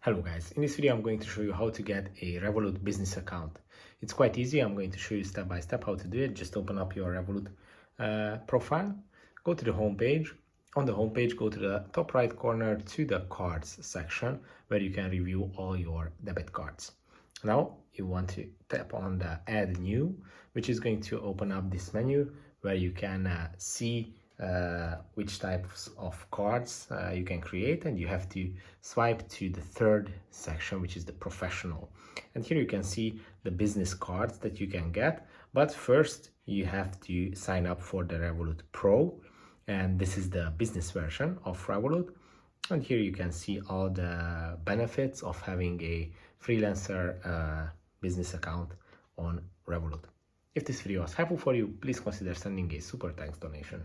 Hello guys, in this video I'm going to show you how to get a Revolut business account. It's quite easy. I'm going to show you step by step how to do it. Just open up your Revolut profile, go to the home page. On the home page, go to the top right corner to the cards section where you can review all your debit cards. Now you want to tap on the add new, which is going to open up this menu where you can see which types of cards you can create, and you have to swipe to the third section, which is the professional. And here you can see the business cards that you can get, but first you have to sign up for the Revolut Pro, and this is the business version of Revolut. And here you can see all the benefits of having a freelancer business account on Revolut. If this video was helpful for you, please consider sending a super thanks donation.